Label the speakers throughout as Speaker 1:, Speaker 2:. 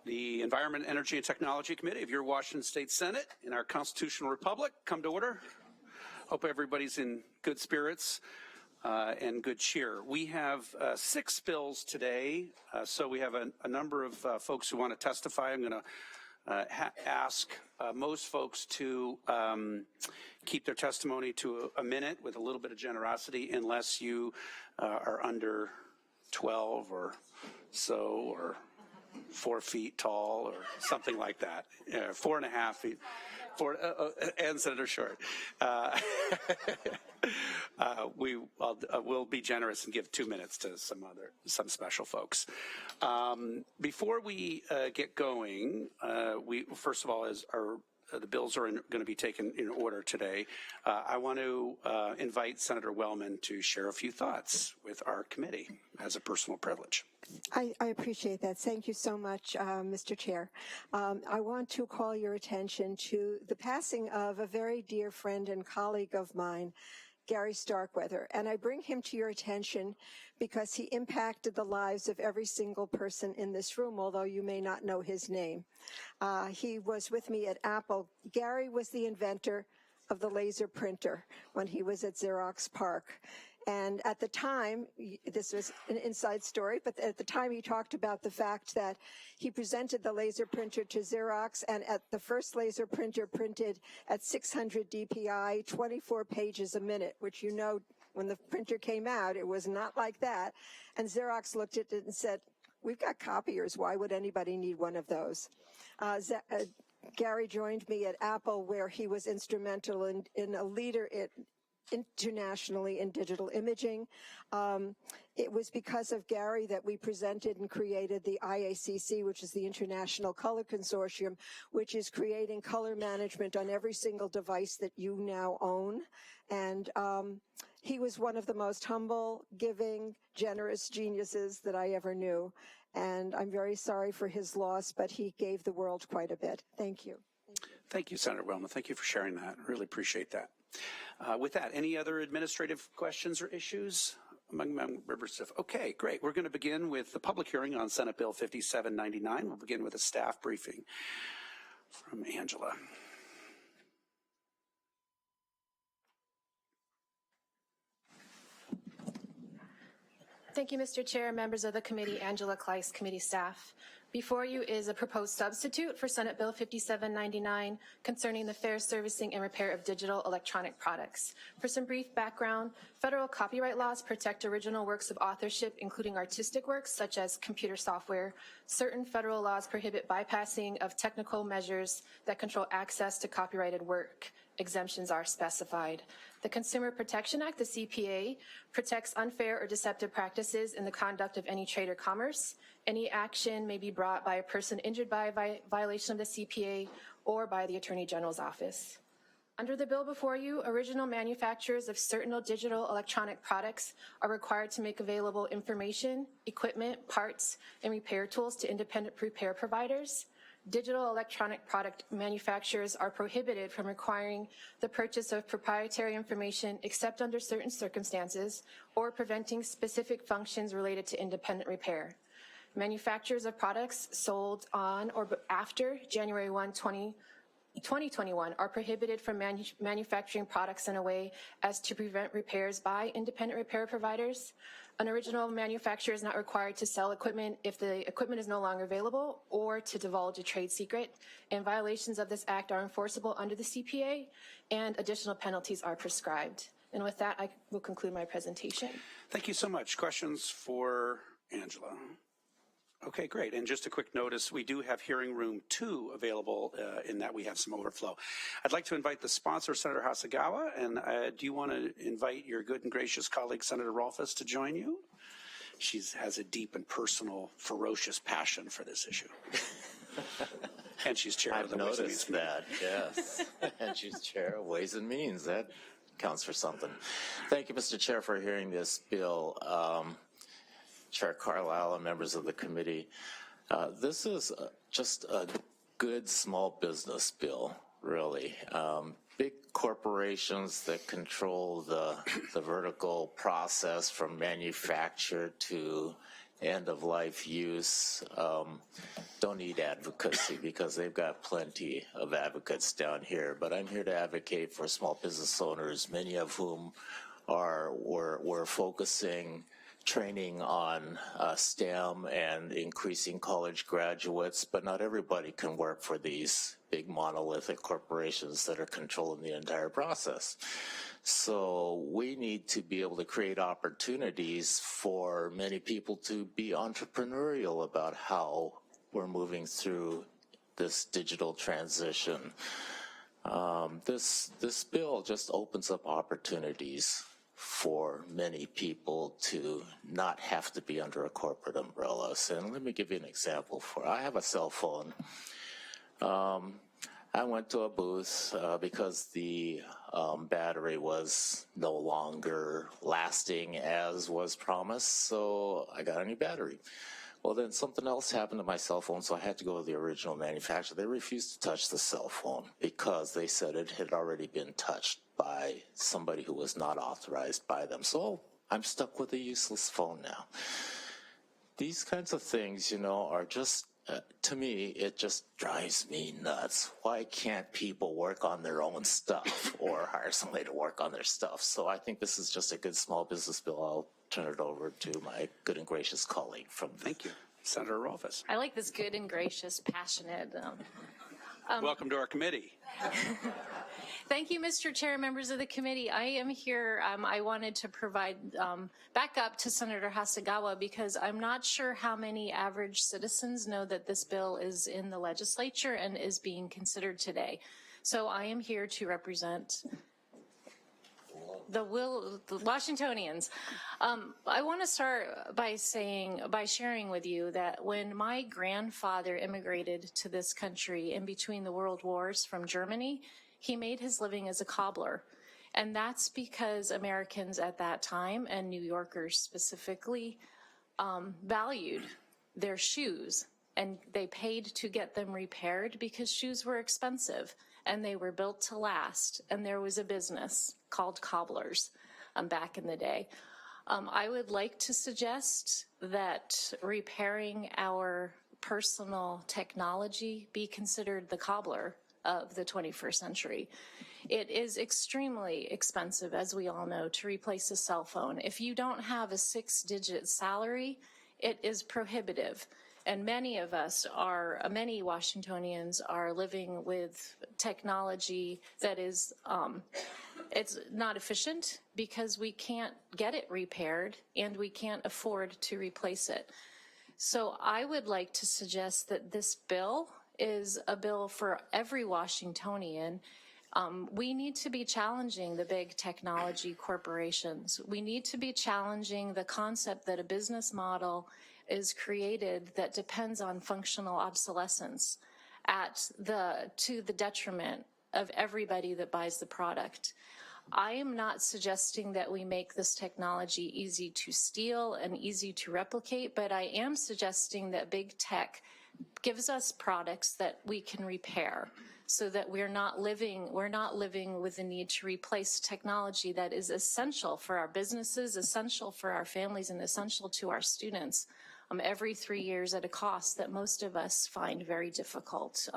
Speaker 1: The Environment, Energy, and Technology Committee of your Washington State Senate in our constitutional republic come to order. Hope everybody's in good spirits and good cheer. We have 6 bills today, so we have a number of folks who want to testify. I'm going to ask most folks to keep their testimony to a minute with a little bit of generosity, unless you are under 12 or so, or 4 feet tall or something like that. 4.5 feet. And Senator Short. We'll be generous and give 2 minutes to some special folks. Before we get going, we first of all, the bills are going to be taken in order today. I want to invite Senator Wellman to share a few thoughts with our committee as a personal privilege.
Speaker 2: I appreciate that. Thank you so much, Mr. Chair. I want to call your attention to the passing of a very dear friend and colleague of mine, Gary Starkweather, and I bring him to your attention because he impacted the lives of every single person in this room, although you may not know his name. He was with me at Apple. Gary was the inventor of the laser printer when he was at Xerox PARC. And at the time, this was an inside story, but at the time he talked about the fact that he presented the laser printer to Xerox, and at the first laser printer printed at 600 DPI, 24 pages a minute, which, you know, when the printer came out, it was not like that. And Xerox looked at it and said, we've got copiers. Why would anybody need one of those? Gary joined me at Apple, where he was instrumental in a leader internationally in digital imaging. It was because of Gary that we presented and created the IACC, which is the International Color Consortium, which is creating color management on every single device that you now own. And he was one of the most humble, giving, generous geniuses that I ever knew. And I'm very sorry for his loss, but he gave the world quite a bit. Thank you.
Speaker 1: Thank you, Senator Wellman. Thank you for sharing that. I really appreciate that. With that, any other administrative questions or issues among members? Okay, great. We're going to begin with the public hearing on Senate Bill 5799. We'll begin with a staff briefing from Angela.
Speaker 3: Thank you, Mr. Chair, members of the committee, Angela Kleiss, committee staff. Before you is a proposed substitute for Senate Bill 5799 concerning the fair servicing and repair of digital electronic products. For some brief background, federal copyright laws protect original works of authorship, including artistic works such as computer software. Certain federal laws prohibit bypassing of technical measures that control access to copyrighted work. Exemptions are specified. The Consumer Protection Act, the CPA, protects unfair or deceptive practices in the conduct of any trade or commerce. Any action may be brought by a person injured by a violation of the CPA or by the Attorney General's office. Under the bill before you, original manufacturers of certain digital electronic products are required to make available information, equipment, parts, and repair tools to independent repair providers. Digital electronic product manufacturers are prohibited from requiring the purchase of proprietary information except under certain circumstances or preventing specific functions related to independent repair. Manufacturers of products sold on or after January 1, 2021 are prohibited from manufacturing products in a way as to prevent repairs by independent repair providers. An original manufacturer is not required to sell equipment if the equipment is no longer available or to divulge a trade secret, and violations of this act are enforceable under the CPA, and additional penalties are prescribed. And with that, I will conclude my presentation.
Speaker 1: Thank you so much. Questions for Angela? Okay, great. And just a quick notice, we do have hearing room 2 available in that we have some overflow. I'd like to invite the sponsor, Senator Hasegawa, and do you want to invite your good and gracious colleague, Senator Rolfes, to join you? She has a deep and personal, ferocious passion for this issue. And she's chair of the Ways and Means Committee.
Speaker 4: I've noticed that, yes. And she's chair of Ways and Means. That counts for something. Thank you, Mr. Chair, for hearing this bill. Chair Carlisle and members of the committee. This is just a good small business bill, really. Big corporations that control the vertical process from manufacture to end-of-life use don't need advocacy because they've got plenty of advocates down here. But I'm here to advocate for small business owners, many of whom we're focusing training on STEM and increasing college graduates, but not everybody can work for these big monolithic corporations that are controlling the entire process. So we need to be able to create opportunities for many people to be entrepreneurial about how we're moving through this digital transition. This bill just opens up opportunities for many people to not have to be under a corporate umbrella. So let me give you an example. I have a cell phone. I went to a booth because the battery was no longer lasting as was promised, so I got a new battery. Well, then something else happened to my cell phone, so I had to go to the original manufacturer. They refused to touch the cell phone because they said it had already been touched by somebody who was not authorized by them. So I'm stuck with a useless phone now. These kinds of things, you know, are just, to me, it just drives me nuts. Why can't people work on their own stuff or hire somebody to work on their stuff? So I think this is just a good small business bill. I'll turn it over to my good and gracious colleague from.
Speaker 1: Thank you. Senator Rolfes.
Speaker 3: I like this good and gracious, passionate.
Speaker 1: Welcome to our committee.
Speaker 3: Thank you, Mr. Chair, members of the committee. I am here. I wanted to provide backup to Senator Hasegawa because I'm not sure how many average citizens know that this bill is in the legislature and is being considered today. So I am here to represent the Washingtonians. I want to start by sharing with you that when my grandfather immigrated to this country in between the world wars from Germany, he made his living as a cobbler. And that's because Americans at that time, and New Yorkers specifically, valued their shoes, and they paid to get them repaired because shoes were expensive and they were built to last, and there was a business called cobblers back in the day. I would like to suggest that repairing our personal technology be considered the cobbler of the 21st century. It is extremely expensive, as we all know, to replace a cell phone. If you don't have a 6-digit salary, it is prohibitive. And many of us many Washingtonians are living with technology that is, it's not efficient because we can't get it repaired and we can't afford to replace it. So I would like to suggest that this bill is a bill for every Washingtonian. We need to be challenging the big technology corporations. We need to be challenging the concept that a business model is created that depends on functional obsolescence to the detriment of everybody that buys the product. I am not suggesting that we make this technology easy to steal and easy to replicate, but I am suggesting that big tech gives us products that we can repair so that we're not living with the need to replace technology that is essential for our businesses, essential for our families, and essential to our students every 3 years at a cost that most of us find very difficult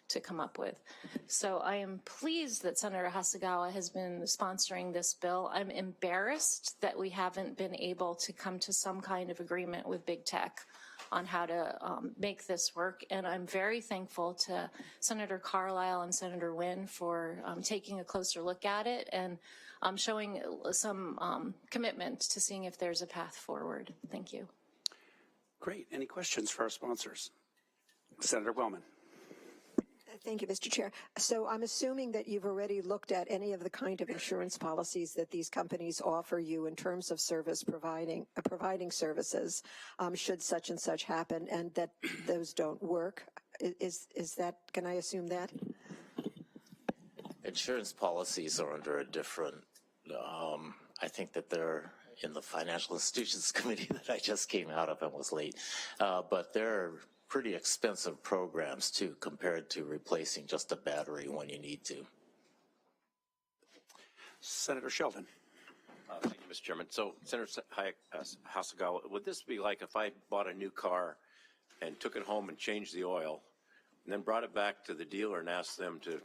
Speaker 3: to come up with. So I am pleased that Senator Hasegawa has been sponsoring this bill. I'm embarrassed that we haven't been able to come to some kind of agreement with big tech on how to make this work. And I'm very thankful to Senator Carlisle and Senator Wynn for taking a closer look at it and showing some commitment to seeing if there's a path forward. Thank you.
Speaker 1: Great. Any questions for our sponsors? Senator Wellman.
Speaker 2: Thank you, Mr. Chair. So I'm assuming that you've already looked at any of the kind of insurance policies that these companies offer you in terms of providing services, should such and such happen, and that those don't work. Is that, can I assume that?
Speaker 4: Insurance policies are under a different, I think that they're in the Financial Institutions Committee that I just came out of and was late, but they're pretty expensive programs too, compared to replacing just a battery when you need to.
Speaker 1: Senator Sheldon.
Speaker 5: Thank you, Mr. Chairman. So, Senator Hasagawa, would this be like if I bought a new car and took it home and changed the oil, and then brought it back to the dealer and asked them to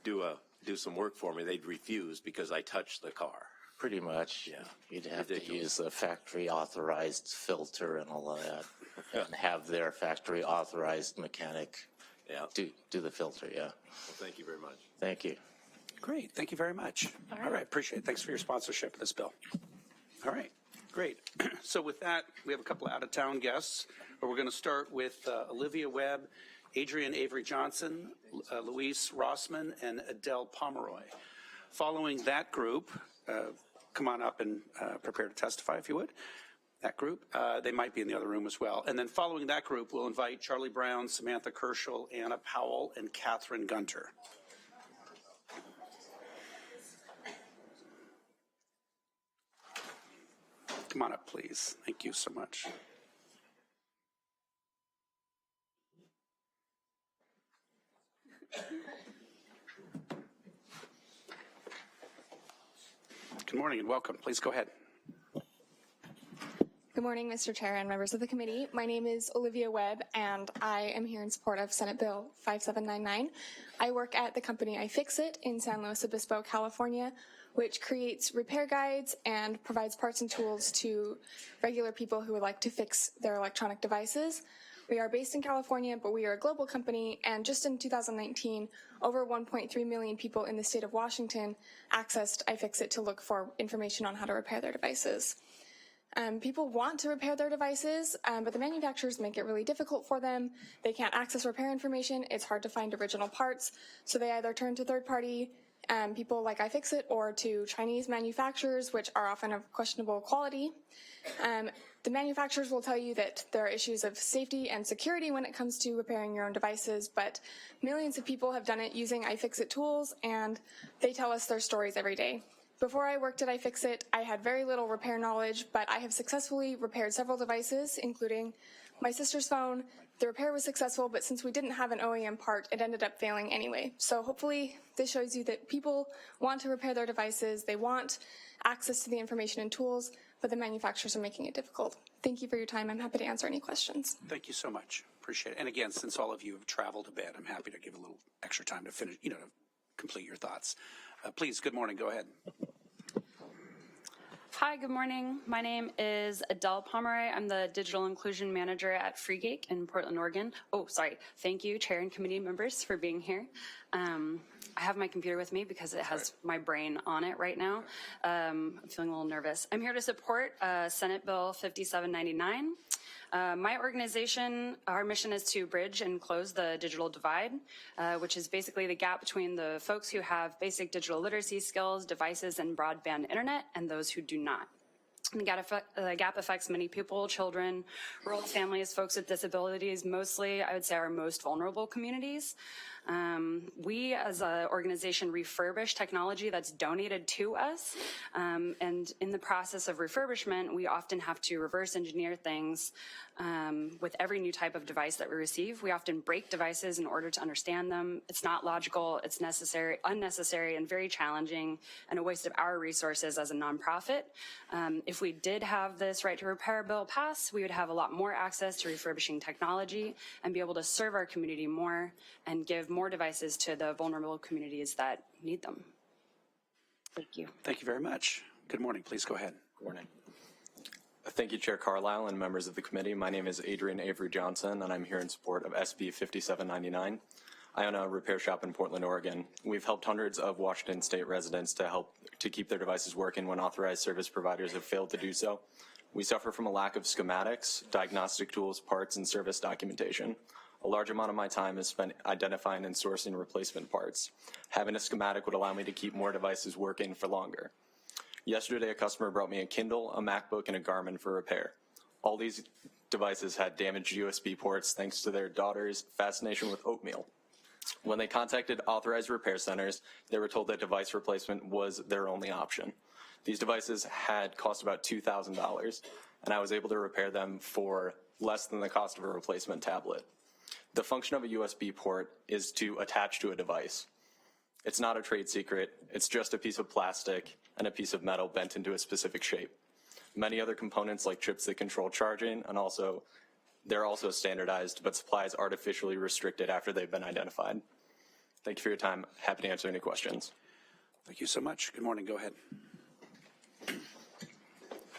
Speaker 5: do some work for me? They'd refuse because I touched the car.
Speaker 4: Pretty much.
Speaker 5: Yeah.
Speaker 4: You'd have to use a factory authorized filter and all of that, and have their factory authorized mechanic do the filter. Yeah.
Speaker 5: Well, thank you very much.
Speaker 4: Thank you.
Speaker 1: Great, thank you very much. All right, appreciate it. Thanks for your sponsorship of this bill. All right, great. So with that, we have a couple of out-of-town guests. But we're going to start with Olivia Webb, Adrian Avery Johnson, Luis Rossman, and Adele Pomeroy. Following that group, come on up and prepare to testify if you would. That group, they might be in the other room as well. And then following that group, we'll invite Charlie Brown, Samantha Kerschel, Anna Powell, and KATHERYN GUNTER. Come on up, please. Thank you so much. Good morning and welcome. Please go ahead.
Speaker 6: Good morning, Mr. Chair and members of the committee. My name is Olivia Webb, and I am here in support of Senate Bill 5799. I work at the company iFixit in San Luis Obispo, California, which creates repair guides and provides parts and tools to regular people who would like to fix their electronic devices. We are based in California, but we are a global company, and just in 2019, over 1.3 million people in the state of Washington accessed iFixit to look for information on how to repair their devices. People want to repair their devices, but the manufacturers make it really difficult for them. They can't access repair information. It's hard to find original parts, so they either turn to third-party people like iFixit or to Chinese manufacturers, which are often of questionable quality. The manufacturers will tell you that there are issues of safety and security when it comes to repairing your own devices, but millions of people have done it using iFixit tools, and they tell us their stories every day. Before I worked at iFixit, I had very little repair knowledge, but I have successfully repaired several devices, including my sister's phone. The repair was successful, but since we didn't have an OEM part, it ended up failing anyway. So hopefully this shows you that people want to repair their devices, they want access to the information and tools, but the manufacturers are making it difficult. Thank you for your time. I'm happy to answer any questions.
Speaker 1: Thank you so much. Appreciate it. And again, since all of you have traveled a bit, I'm happy to give a little extra time to finish, to complete your thoughts. Please, good morning. Go ahead.
Speaker 7: Hi, good morning. My name is Adele Pomeroy. I'm the Digital Inclusion Manager at Freegate in Portland, Oregon. Oh, sorry. Thank you, Chair and committee members, for being here. I have my computer with me because it has my brain on it right now. I'm feeling a little nervous. I'm here to support Senate Bill 5799. My organization, our mission is to bridge and close the digital divide, which is basically the gap between the folks who have basic digital literacy skills, devices, and broadband internet, and those who do not. The gap affects many people, children, rural families, folks with disabilities, mostly, I would say, our most vulnerable communities. We, as an organization, refurbish technology that's donated to us, and in the process of refurbishment, we often have to reverse engineer things with every new type of device that we receive. We often break devices in order to understand them. It's not logical, it's unnecessary, and very challenging, and a waste of our resources as a nonprofit. If we did have this right to repair bill pass, we would have a lot more access to refurbishing technology and be able to serve our community more and give more devices to the vulnerable communities that need them. Thank you.
Speaker 1: Thank you very much. Good morning. Please go ahead.
Speaker 8: Good morning. Thank you, Chair Carlisle and members of the committee. My name is Adrian Avery Johnson, and I'm here in support of SB 5799. I own a repair shop in Portland, Oregon. We've helped hundreds of Washington State residents to keep their devices working when authorized service providers have failed to do so. We suffer from a lack of schematics, diagnostic tools, parts, and service documentation. A large amount of my time is spent identifying and sourcing replacement parts. Having a schematic would allow me to keep more devices working for longer. Yesterday, a customer brought me a Kindle, a MacBook, and a Garmin for repair. All these devices had damaged USB ports thanks to their daughter's fascination with oatmeal. When they contacted authorized repair centers, they were told that device replacement was their only option. These devices had cost about $2,000, and I was able to repair them for less than the cost of a replacement tablet. The function of a USB port is to attach to a device. It's not a trade secret. It's just a piece of plastic and a piece of metal bent into a specific shape. Many other components like chips that control charging and they're also standardized, but supply is artificially restricted after they've been identified. Thank you for your time. Happy to answer any questions.
Speaker 1: Thank you so much. Good morning. Go ahead.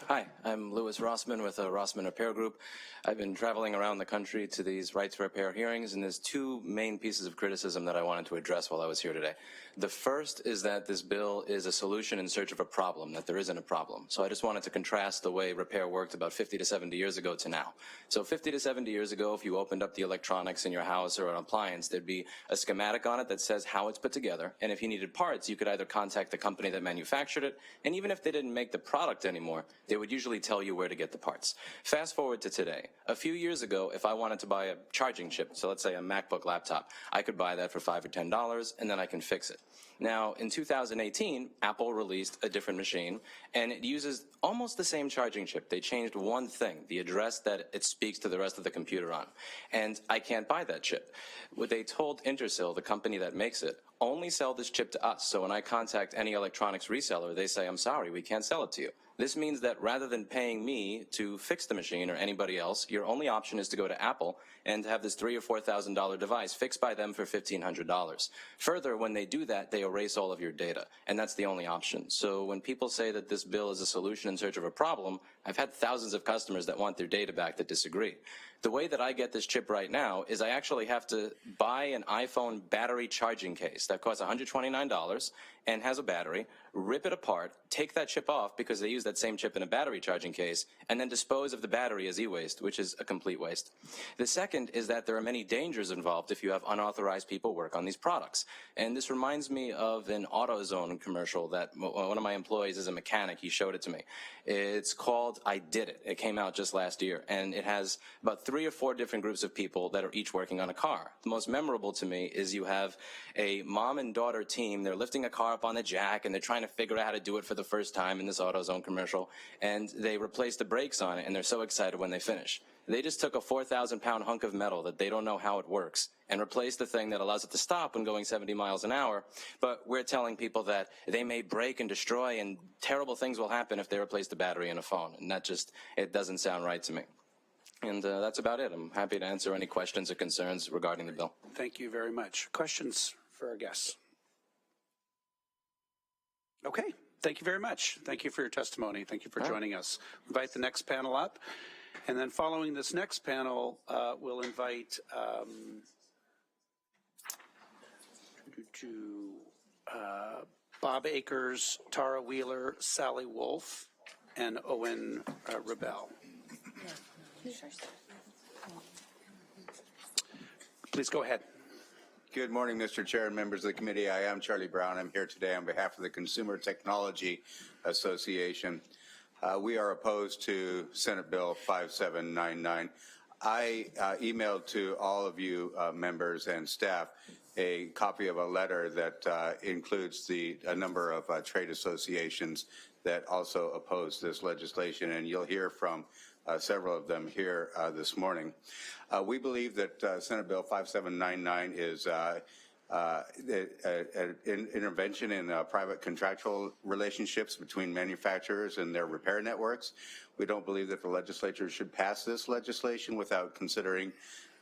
Speaker 9: Hi, I'm Louis Rossman with Rossman Repair Group. I've been traveling around the country to these right to repair hearings, and there's two main pieces of criticism that I wanted to address while I was here today. The first is that this bill is a solution in search of a problem, that there isn't a problem. So I just wanted to contrast the way repair worked about 50 to 70 years ago to now. So 50 to 70 years ago, if you opened up the electronics in your house or an appliance, there'd be a schematic on it that says how it's put together, and if you needed parts, you could either contact the company that manufactured it, and even if they didn't make the product anymore, they would usually tell you where to get the parts. Fast forward to today. A few years ago, if I wanted to buy a charging chip, so let's say a MacBook laptop, I could buy that for $5 or $10, and then I can fix it. Now, in 2018, Apple released a different machine, and it uses almost the same charging chip. They changed one thing, the address that it speaks to the rest of the computer on, and I can't buy that chip. What they told Intersil, the company that makes it, only sell this chip to us. So when I contact any electronics reseller, they say, I'm sorry, we can't sell it to you. This means that rather than paying me to fix the machine or anybody else, your only option is to go to Apple and have this $3,000 or $4,000 device fixed by them for $1,500. Further, when they do that, they erase all of your data, and that's the only option. So when people say that this bill is a solution in search of a problem, I've had thousands of customers that want their data back that disagree. The way that I get this chip right now is I actually have to buy an iPhone battery charging case that costs $129 and has a battery, rip it apart, take that chip off because they use that same chip in a battery charging case, and then dispose of the battery as e-waste, which is a complete waste. The second is that there are many dangers involved if you have unauthorized people work on these products. And this reminds me of an AutoZone commercial that one of my employees is a mechanic. He showed it to me. It's called I Did It. It came out just last year, and it has about 3 or 4 different groups of people that are each working on a car. The most memorable to me is you have a mom and daughter team. They're lifting a car up on the jack, and they're trying to figure out how to do it for the first time in this AutoZone commercial, and they replace the brakes on it, and they're so excited when they finish. They just took a 4,000-pound hunk of metal that they don't know how it works and replaced the thing that allows it to stop when going 70 miles an hour, but we're telling people that they may break and destroy and terrible things will happen if they replace the battery in a phone, and that just, it doesn't sound right to me. And that's about it. I'm happy to answer any questions or concerns regarding the bill.
Speaker 1: Thank you very much. Questions for our guests? Okay. Thank you very much. Thank you for your testimony. Thank you for joining us. Invite the next panel up. And then following this next panel, we'll invite Bob Akers, Tara Wheeler, Sally Wolf, and Owen Rebel. Please go ahead.
Speaker 10: Good morning, Mr. Chair and members of the committee. I am Charlie Brown. I'm here today on behalf of the Consumer Technology Association. We are opposed to Senate Bill 5799. I emailed to all of you members and staff a copy of a letter that includes a number of trade associations that also oppose this legislation, and you'll hear from several of them here this morning. We believe that Senate Bill 5799 is an intervention in private contractual relationships between manufacturers and their repair networks. We don't believe that the legislature should pass this legislation without considering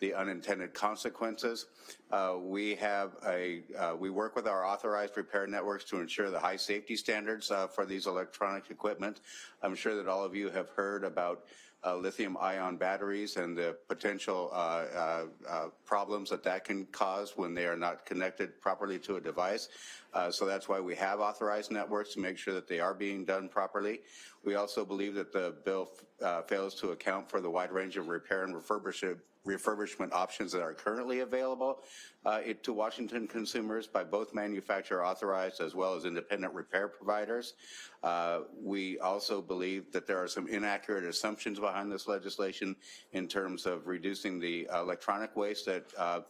Speaker 10: the unintended consequences. We work with our authorized repair networks to ensure the high safety standards for these electronic equipment. I'm sure that all of you have heard about lithium-ion batteries and the potential problems that can cause when they are not connected properly to a device. So that's why we have authorized networks to make sure that they are being done properly. We also believe that the bill fails to account for the wide range of repair and refurbishment options that are currently available to Washington consumers by both manufacturer authorized as well as independent repair providers. We also believe that there are some inaccurate assumptions behind this legislation in terms of reducing the electronic waste that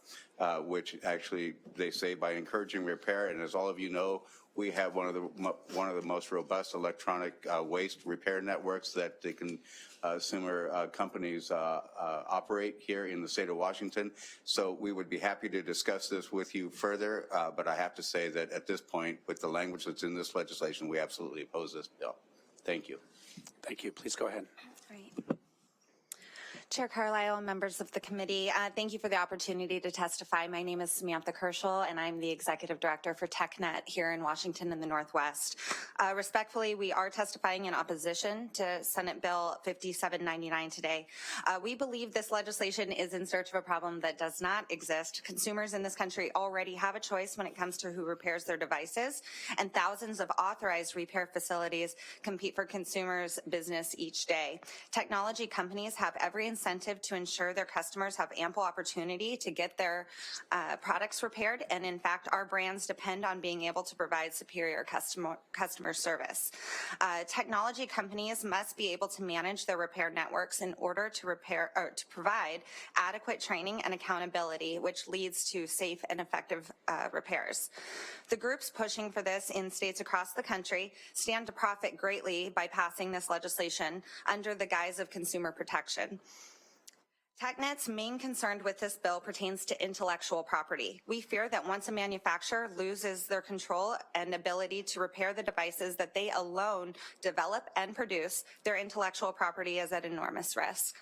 Speaker 10: which actually they say by encouraging repair, and as all of you know, we have one of the most robust electronic waste repair networks that the consumer companies operate here in the state of Washington. So we would be happy to discuss this with you further, but I have to say that at this point, with the language that's in this legislation, we absolutely oppose this bill. Thank you.
Speaker 1: Thank you. Please go ahead.
Speaker 11: Right. Chair Carlisle and members of the committee, thank you for the opportunity to testify. My name is Samantha Kerschel, and I'm the Executive Director for TechNet here in Washington in the Northwest. Respectfully, we are testifying in opposition to Senate Bill 5799 today. We believe this legislation is in search of a problem that does not exist. Consumers in this country already have a choice when it comes to who repairs their devices, and thousands of authorized repair facilities compete for consumers' business each day. Technology companies have every incentive to ensure their customers have ample opportunity to get their products repaired, and in fact, our brands depend on being able to provide superior customer service. Technology companies must be able to manage their repair networks in order to provide adequate training and accountability, which leads to safe and effective repairs. The groups pushing for this in states across the country stand to profit greatly by passing this legislation under the guise of consumer protection. TechNet's main concern with this bill pertains to intellectual property. We fear that once a manufacturer loses their control and ability to repair the devices that they alone develop and produce, their intellectual property is at enormous risk.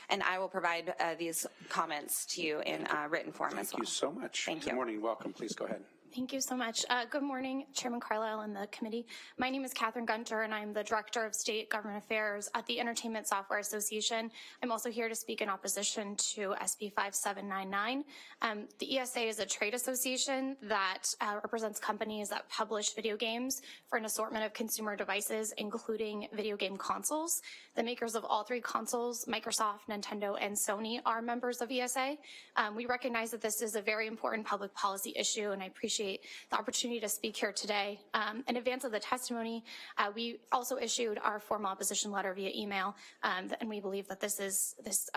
Speaker 11: And I will provide these comments to you in written form as well.
Speaker 1: Thank you so much.
Speaker 11: Thank you.
Speaker 1: Good morning. Welcome. Please go ahead.
Speaker 6: Thank you so much. Good morning, Chairman Carlisle and the committee. My name is KATHERYN GUNTER, and I'm the Director of State Government Affairs at the Entertainment Software Association. I'm also here to speak in opposition to SB 5799. The ESA is a trade association that represents companies that publish video games for an assortment of consumer devices, including video game consoles. The makers of all three consoles, Microsoft, Nintendo, and Sony, are members of ESA. We recognize that this is a very important public policy issue, and I appreciate the opportunity to speak here today. In advance of the testimony, we also issued our formal opposition letter via email, and we believe that this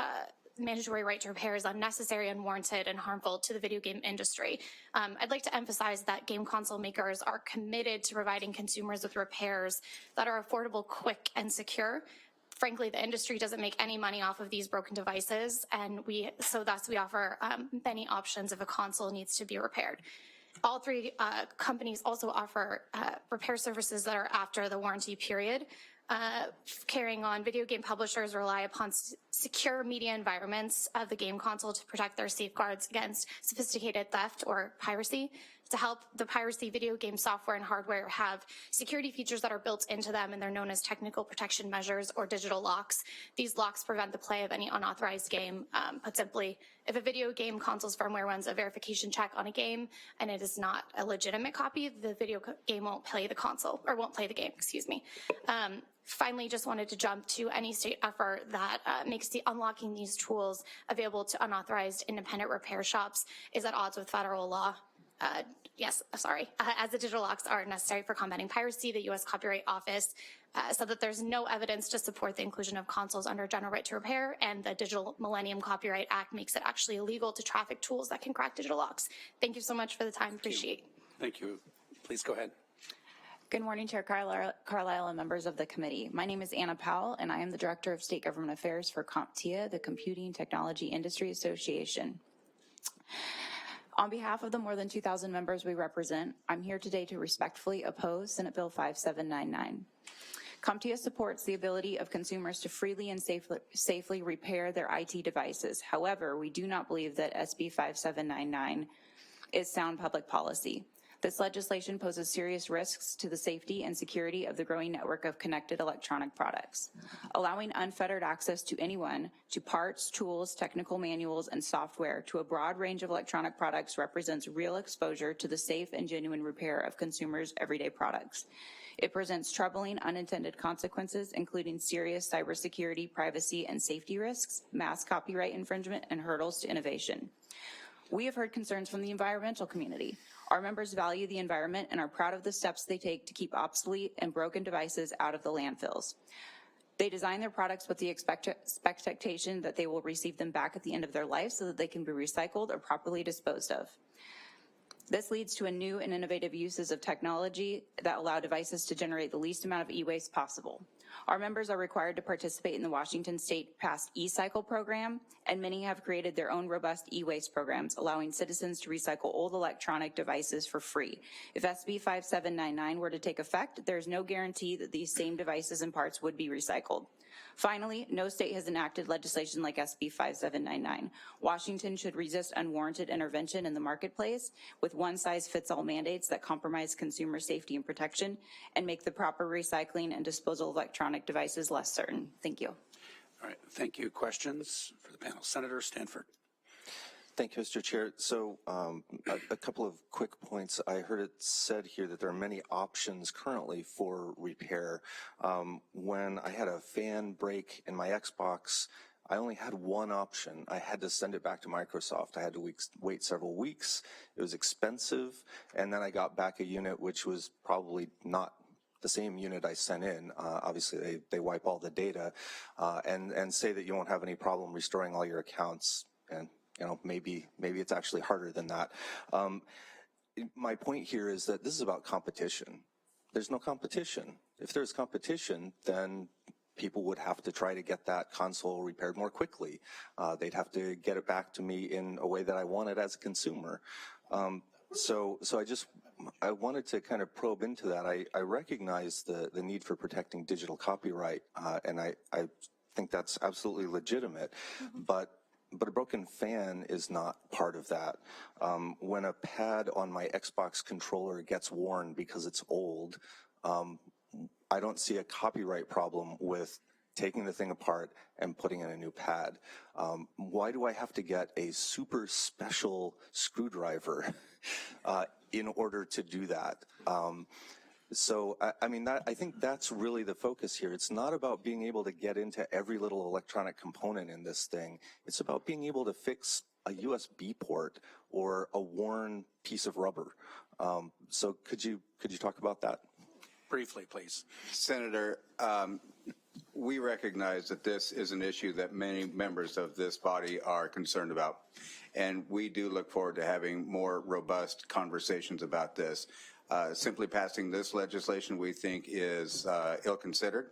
Speaker 6: mandatory right to repair is unnecessary, unwarranted, and harmful to the video game industry. I'd like to emphasize that game console makers are committed to providing consumers with repairs that are affordable, quick, and secure. Frankly, the industry doesn't make any money off of these broken devices, and thus we offer many options if a console needs to be repaired. All three companies also offer repair services that are after the warranty period. Carrying on, video game publishers rely upon secure media environments of the game console to protect their safeguards against sophisticated theft or piracy. To help the piracy, video game software and hardware have security features that are built into them, and they're known as technical protection measures or digital locks. These locks prevent the play of any unauthorized game. Put simply, if a video game console's firmware runs a verification check on a game and it is not a legitimate copy, the video game won't play the console, or won't play the game, excuse me. Finally, just wanted to jump to any state effort that makes unlocking these tools available to unauthorized independent repair shops is at odds with federal law. As the digital locks are necessary for combating piracy, the U.S. Copyright Office said that there's no evidence to support the inclusion of consoles under general right to repair, and the Digital Millennium Copyright Act makes it actually illegal to traffic tools that can crack digital locks. Thank you so much for the time. Appreciate it.
Speaker 1: Thank you. Please go ahead.
Speaker 12: Good morning, Chair Carlisle and members of the committee. My name is Anna Powell, and I am the Director of State Government Affairs for COMPTIA, the Computing Technology Industry Association. On behalf of the more than 2,000 members we represent, I'm here today to respectfully oppose Senate Bill 5799. COMPTIA supports the ability of consumers to freely and safely repair their IT devices. However, we do not believe that SB 5799 is sound public policy. This legislation poses serious risks to the safety and security of the growing network of connected electronic products. Allowing unfettered access to anyone to parts, tools, technical manuals, and software to a broad range of electronic products represents real exposure to the safe and genuine repair of consumers' everyday products. It presents troubling unintended consequences, including serious cybersecurity, privacy, and safety risks, mass copyright infringement, and hurdles to innovation. We have heard concerns from the environmental community. Our members value the environment and are proud of the steps they take to keep obsolete and broken devices out of the landfills. They design their products with the expectation that they will receive them back at the end of their life so that they can be recycled or properly disposed of. This leads to a new and innovative uses of technology that allow devices to generate the least amount of e-waste possible. Our members are required to participate in the Washington State Past E-Cycle program, and many have created their own robust e-waste programs, allowing citizens to recycle old electronic devices for free. If SB 5799 were to take effect, there's no guarantee that these same devices and parts would be recycled. Finally, no state has enacted legislation like SB 5799. Washington should resist unwarranted intervention in the marketplace with one-size-fits-all mandates that compromise consumer safety and protection and make the proper recycling and disposal of electronic devices less certain. Thank you.
Speaker 1: All right, thank you. Questions for the panel? Senator Stanford.
Speaker 13: Thank you, Mr. Chair. So a couple of quick points. I heard it said here that there are many options currently for repair. When I had a fan break in my Xbox, I only had one option. I had to send it back to Microsoft. I had to wait several weeks. It was expensive, and then I got back a unit which was probably not the same unit I sent in. Obviously, they wipe all the data and say that you won't have any problem restoring all your accounts. And you know, maybe it's actually harder than that. My point here is that this is about competition. There's no competition. If there's competition, then people would have to try to get that console repaired more quickly. They'd have to get it back to me in a way that I wanted as a consumer. So I wanted to kind of probe into that. I recognize the need for protecting digital copyright, and I think that's absolutely legitimate, but a broken fan is not part of that. When a pad on my Xbox controller gets worn because it's old, I don't see a copyright problem with taking the thing apart and putting in a new pad. Why do I have to get a super special screwdriver in order to do that? So, I mean, I think that's really the focus here. It's not about being able to get into every little electronic component in this thing. It's about being able to fix a USB port or a worn piece of rubber. So could you talk about that?
Speaker 1: Briefly, please.
Speaker 10: Senator, we recognize that this is an issue that many members of this body are concerned about. And we do look forward to having more robust conversations about this. Simply passing this legislation, we think, is ill-considered.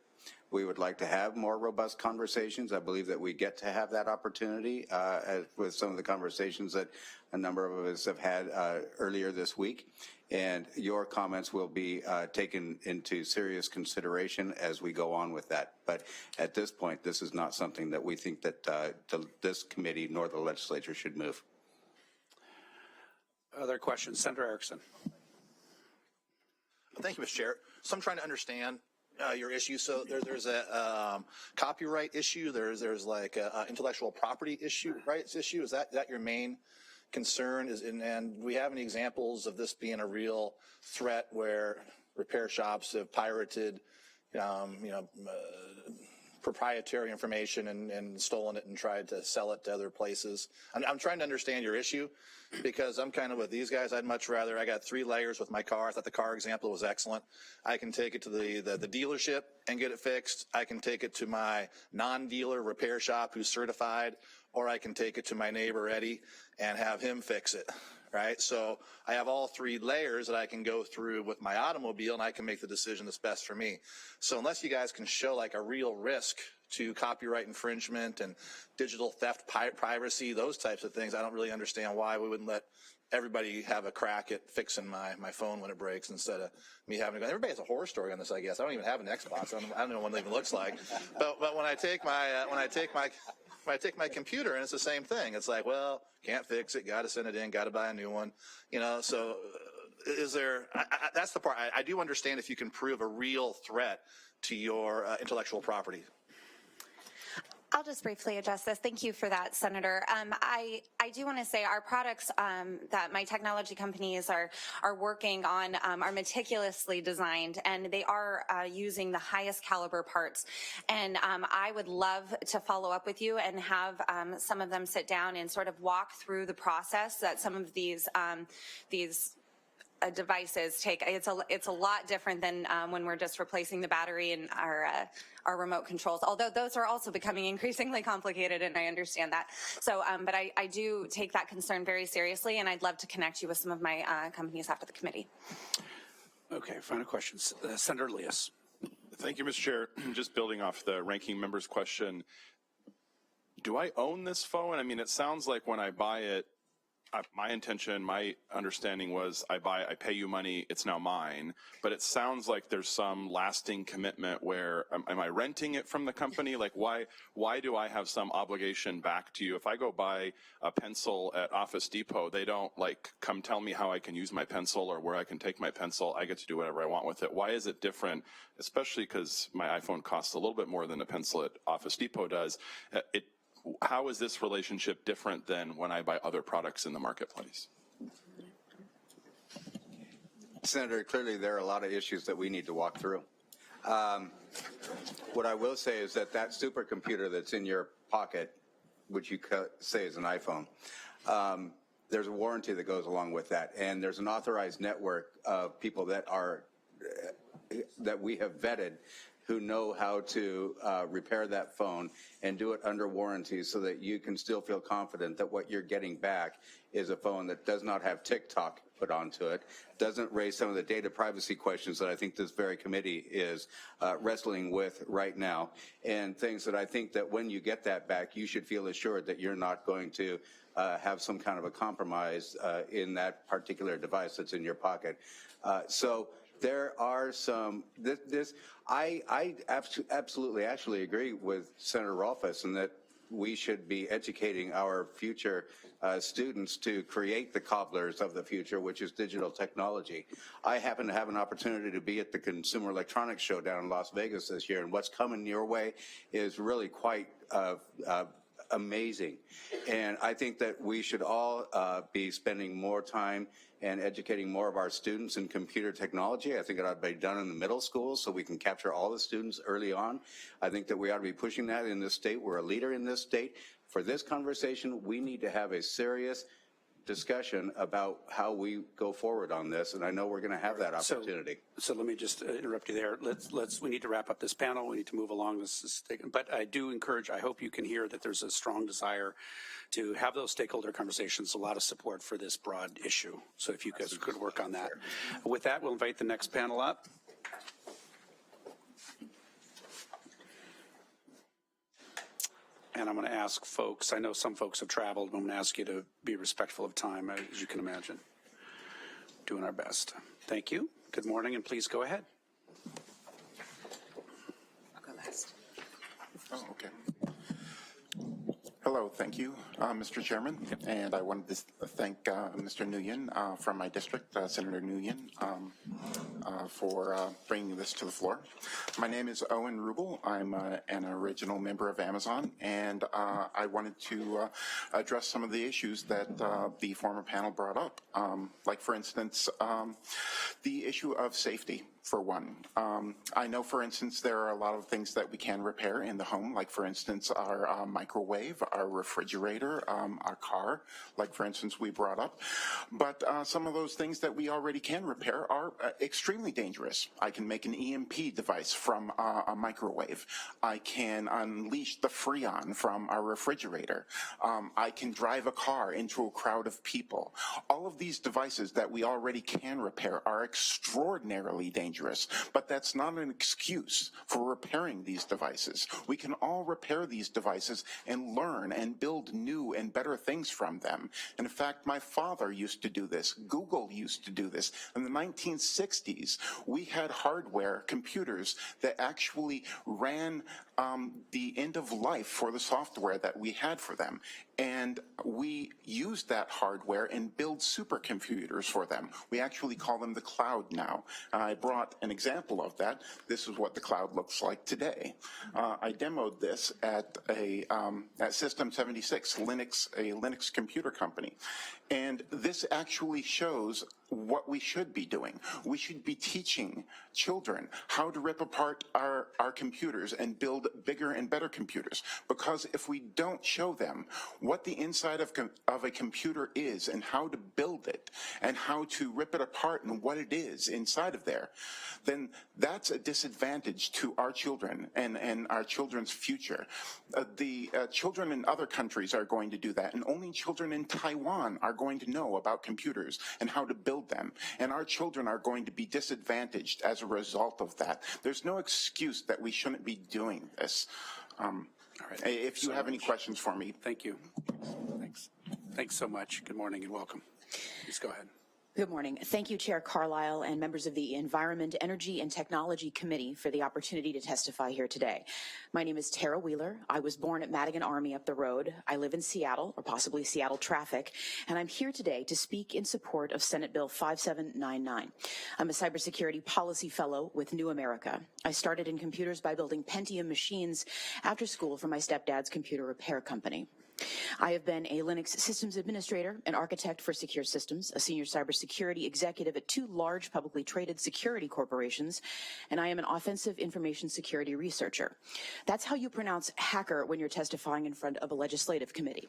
Speaker 10: We would like to have more robust conversations. I believe that we get to have that opportunity with some of the conversations that a number of us have had earlier this week. And your comments will be taken into serious consideration as we go on with that. But at this point, this is not something that we think that this committee nor the legislature should move.
Speaker 1: Other questions? Senator Erickson.
Speaker 14: Thank you, Mr. Chair. So I'm trying to understand your issue. So there's a copyright issue. There's like a intellectual property rights issue. Is that your main concern? And do we have any examples of this being a real threat where repair shops have pirated, proprietary information and stolen it and tried to sell it to other places? I'm trying to understand your issue, because I'm kind of with these guys. I'd much rather, I got 3 layers with my car. I thought the car example was excellent. I can take it to the dealership and get it fixed. I can take it to my non-dealer repair shop who's certified, or I can take it to my neighbor Eddie and have him fix it. Right? So I have all 3 layers that I can go through with my automobile, and I can make the decision that's best for me. So unless you guys can show like a real risk to copyright infringement and digital theft, piracy, those types of things, I don't really understand why we wouldn't let everybody have a crack at fixing my phone when it breaks instead of me having to go. Everybody has a horror story on this, I guess. I don't even have an Xbox. I don't know what it even looks like. But when I take my computer, and it's the same thing. It's like, well, can't fix it, got to send it in, got to buy a new one. So is there, that's the part. I do understand if you can prove a real threat to your intellectual property.
Speaker 11: I'll just briefly address this. Thank you for that, Senator. I do want to say our products that my technology companies are working on are meticulously designed, and they are using the highest caliber parts. And I would love to follow up with you and have some of them sit down and sort of walk through the process that some of these devices take, it's a lot different than when we're just replacing the battery in our remote controls, although those are also becoming increasingly complicated, and I understand that. So, but I do take that concern very seriously, and I'd love to connect you with some of my companies after the committee.
Speaker 1: Okay, final questions. Senator Elias.
Speaker 15: Thank you, Mr. Chair. Just building off the ranking member's question, do I own this phone? I mean, it sounds like when I buy it, my intention, my understanding was I pay you money, it's now mine. But it sounds like there's some lasting commitment where, am I renting it from the company? Like, why do I have some obligation back to you? If I go buy a pencil at Office Depot, they don't like come tell me how I can use my pencil or where I can take my pencil. I get to do whatever I want with it. Why is it different? Especially because my iPhone costs a little bit more than a pencil at Office Depot does. How is this relationship different than when I buy other products in the marketplace?
Speaker 10: Senator, clearly there are a lot of issues that we need to walk through. What I will say is that supercomputer that's in your pocket, which you say is an iPhone, there's a warranty that goes along with that, and there's an authorized network of people that we have vetted who know how to repair that phone and do it under warranty so that you can still feel confident that what you're getting back is a phone that does not have TikTok put onto it, doesn't raise some of the data privacy questions that I think this very committee is wrestling with right now, and things that I think that when you get that back, you should feel assured that you're not going to have some kind of a compromise in that particular device that's in your pocket. So there are some, I absolutely actually agree with Senator Rolfes in that we should be educating our future students to create the cobblers of the future, which is digital technology. I happen to have an opportunity to be at the Consumer Electronics Show down in Las Vegas this year, and what's coming your way is really quite amazing. And I think that we should all be spending more time and educating more of our students in computer technology. I think it ought to be done in the middle school so we can capture all the students early on. I think that we ought to be pushing that in this state. We're a leader in this state. For this conversation, we need to have a serious discussion about how we go forward on this, and I know we're going to have that opportunity.
Speaker 1: So let me just interrupt you there. We need to wrap up this panel. We need to move along. But I do encourage, I hope you can hear that there's a strong desire to have those stakeholder conversations, a lot of support for this broad issue. So if you guys could work on that. With that, we'll invite the next panel up. And I'm going to ask folks, I know some folks have traveled, but I'm going to ask you to be respectful of time, as you can imagine. Doing our best. Thank you. Good morning, and please go ahead.
Speaker 16: I'll go last.
Speaker 17: Oh, okay. Hello, thank you, Mr. Chairman, and I wanted to thank Mr. Nguyen from my district, Senator Nguyen, for bringing this to the floor. My name is Owen Rubel. I'm an original member of Amazon, and I wanted to address some of the issues that the former panel brought up, like, for instance, the issue of safety. For one, I know, for instance, there are a lot of things that we can repair in the home, like, for instance, our microwave, our refrigerator, our car, like, for instance, we brought up. But some of those things that we already can repair are extremely dangerous. I can make an EMP device from a microwave. I can unleash the Freon from our refrigerator. I can drive a car into a crowd of people. All of these devices that we already can repair are extraordinarily dangerous. But that's not an excuse for repairing these devices. We can all repair these devices and learn and build new and better things from them. And in fact, my father used to do this. Google used to do this. In the 1960s, we had hardware computers that actually ran the end of life for the software that we had for them. And we used that hardware and build supercomputers for them. We actually call them the cloud now. I brought an example of that. This is what the cloud looks like today. I demoed this at System 76, a Linux computer company. And this actually shows what we should be doing. We should be teaching children how to rip apart our computers and build bigger and better computers. Because if we don't show them what the inside of a computer is and how to build it and how to rip it apart and what it is inside of there, then that's a disadvantage to our children and our children's future. The children in other countries are going to do that, and only children in Taiwan are going to know about computers and how to build them, and our children are going to be disadvantaged as a result of that. There's no excuse that we shouldn't be doing this.
Speaker 1: All right.
Speaker 17: If you have any questions for me.
Speaker 1: Thank you. Thanks so much. Good morning and welcome. Please go ahead.
Speaker 16: Good morning. Thank you, Chair Carlisle and members of the Environment, Energy, and Technology Committee for the opportunity to testify here today. My name is Tara Wheeler. I was born at Madigan Army up the road. I live in Seattle, or possibly Seattle traffic, and I'm here today to speak in support of Senate Bill 5799. I'm a cybersecurity policy fellow with New America. I started in computers by building Pentium machines after school for my stepdad's computer repair company. I have been a Linux systems administrator, an architect for secure systems, a senior cybersecurity executive at 2 large publicly traded security corporations, and I am an offensive information security researcher. That's how you pronounce hacker when you're testifying in front of a legislative committee.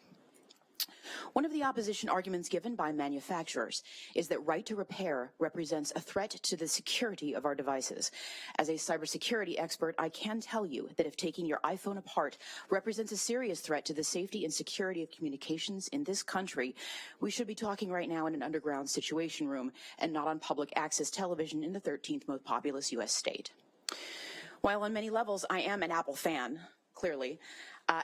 Speaker 16: One of the opposition arguments given by manufacturers is that right to repair represents a threat to the security of our devices. As a cybersecurity expert, I can tell you that if taking your iPhone apart represents a serious threat to the safety and security of communications in this country, we should be talking right now in an underground situation room and not on public access television in the 13th most populous U.S. state. While on many levels I am an Apple fan, clearly,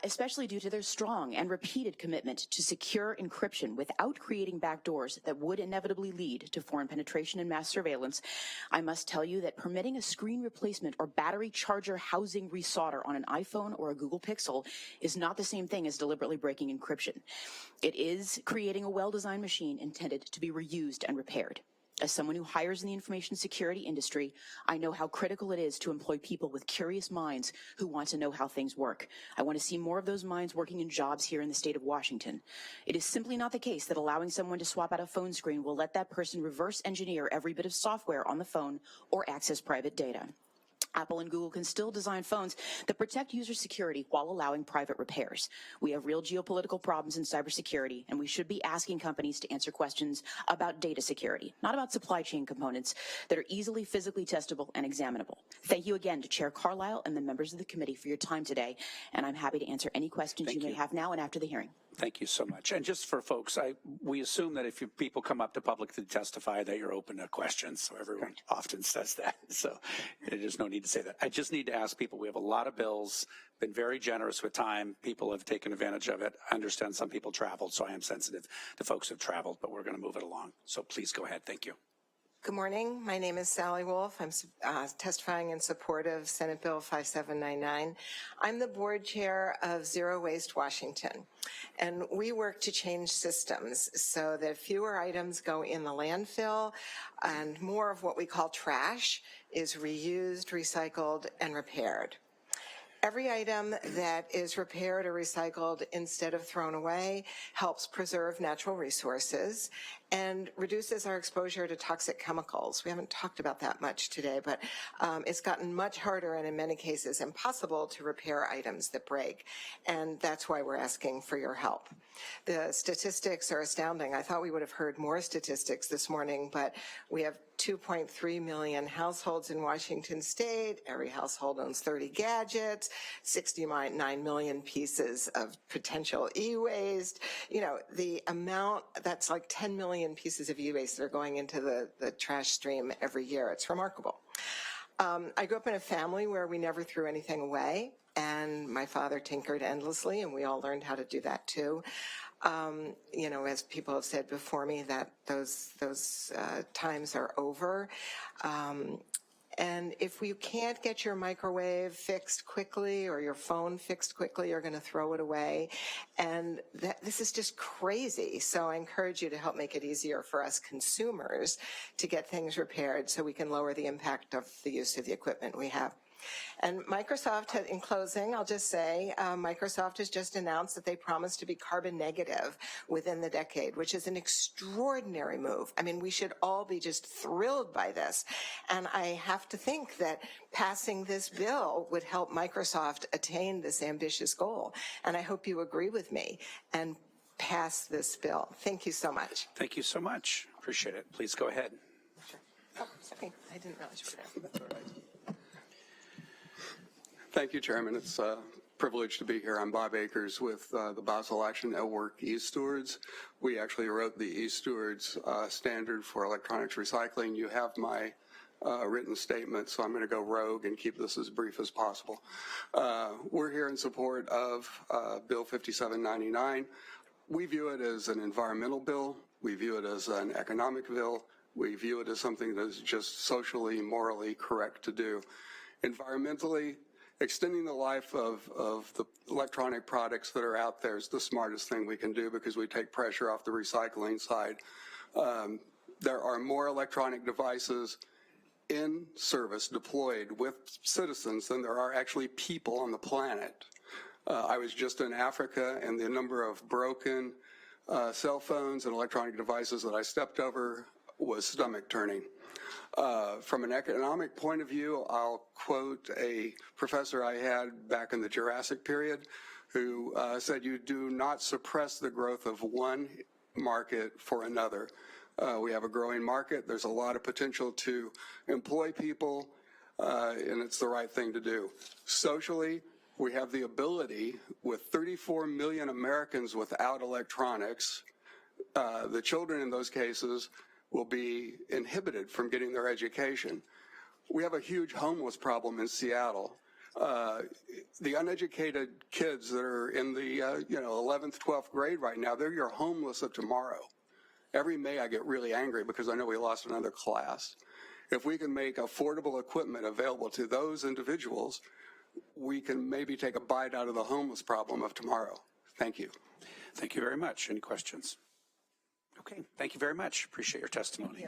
Speaker 16: especially due to their strong and repeated commitment to secure encryption without creating backdoors that would inevitably lead to foreign penetration and mass surveillance, I must tell you that permitting a screen replacement or battery charger housing resolder on an iPhone or a Google Pixel is not the same thing as deliberately breaking encryption. It is creating a well-designed machine intended to be reused and repaired. As someone who hires in the information security industry, I know how critical it is to employ people with curious minds who want to know how things work. I want to see more of those minds working in jobs here in the state of Washington. It is simply not the case that allowing someone to swap out a phone screen will let that person reverse engineer every bit of software on the phone or access private data. Apple and Google can still design phones that protect user security while allowing private repairs. We have real geopolitical problems in cybersecurity, and we should be asking companies to answer questions about data security, not about supply chain components that are easily physically testable and examinable. Thank you again to Chair Carlisle and the members of the committee for your time today, and I'm happy to answer any questions you may have now and after the hearing.
Speaker 1: Thank you so much. And just for folks, we assume that if people come up to public to testify that you're open to questions, so everyone often says that. So there's no need to say that. I just need to ask people, we have a lot of bills, been very generous with time. People have taken advantage of it. I understand some people traveled, so I am sensitive to folks who have traveled, but we're going to move it along. So please go ahead. Thank you.
Speaker 18: Good morning. My name is Sally Wolf. I'm testifying in support of Senate Bill 5799. I'm the board chair of Zero Waste Washington, and we work to change systems so that fewer items go in the landfill and more of what we call trash is reused, recycled, and repaired. Every item that is repaired or recycled instead of thrown away helps preserve natural resources and reduces our exposure to toxic chemicals. We haven't talked about that much today, but it's gotten much harder and in many cases impossible to repair items that break, and that's why we're asking for your help. The statistics are astounding. I thought we would have heard more statistics this morning, but we have 2.3 million households in Washington state. Every household owns 30 gadgets, 69 million pieces of potential e-waste. You know, the amount, that's like 10 million pieces of e-waste that are going into the trash stream every year. It's remarkable. I grew up in a family where we never threw anything away, and my father tinkered endlessly, and we all learned how to do that too. You know, as people have said before me, that those times are over. And if you can't get your microwave fixed quickly or your phone fixed quickly, you're going to throw it away. And this is just crazy. So I encourage you to help make it easier for us consumers to get things repaired so we can lower the impact of the use of the equipment we have. And Microsoft, in closing, I'll just say, Microsoft has just announced that they promise to be carbon negative within the decade, which is an extraordinary move. I mean, we should all be just thrilled by this. And I have to think that passing this bill would help Microsoft attain this ambitious goal. And I hope you agree with me and pass this bill. Thank you so much.
Speaker 1: Thank you so much. Appreciate it. Please go ahead.
Speaker 18: Oh, sorry. I didn't realize you were there.
Speaker 19: Thank you, Chairman. It's a privilege to be here. I'm Bob Akers with the Basel Action Network e-Stewards. We actually wrote the e-Stewards standard for electronics recycling. You have my written statement, so I'm going to go rogue and keep this as brief as possible. We're here in support of Bill 5799. We view it as an environmental bill. We view it as an economic bill. We view it as something that is just socially, morally correct to do. Environmentally, extending the life of the electronic products that are out there is the smartest thing we can do because we take pressure off the recycling side. There are more electronic devices in service deployed with citizens than there are actually people on the planet. I was just in Africa, and the number of broken cell phones and electronic devices that I stepped over was stomach turning. From an economic point of view, I'll quote a professor I had back in the Jurassic period who said you do not suppress the growth of one market for another. We have a growing market. There's a lot of potential to employ people, and it's the right thing to do. Socially, we have the ability, with 34 million Americans without electronics, the children in those cases will be inhibited from getting their education. We have a huge homeless problem in Seattle. The uneducated kids that are in the 11th, 12th grade right now, they're your homeless of tomorrow. Every May I get really angry because I know we lost another class. If we can make affordable equipment available to those individuals, we can maybe take a bite out of the homeless problem of tomorrow. Thank you.
Speaker 1: Thank you very much. Any questions? Okay, thank you very much. Appreciate your testimony.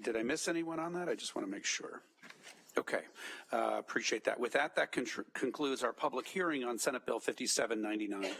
Speaker 1: Did I miss anyone on that? I just want to make sure. Okay, appreciate that. With that, that concludes our public hearing on Senate Bill 5799.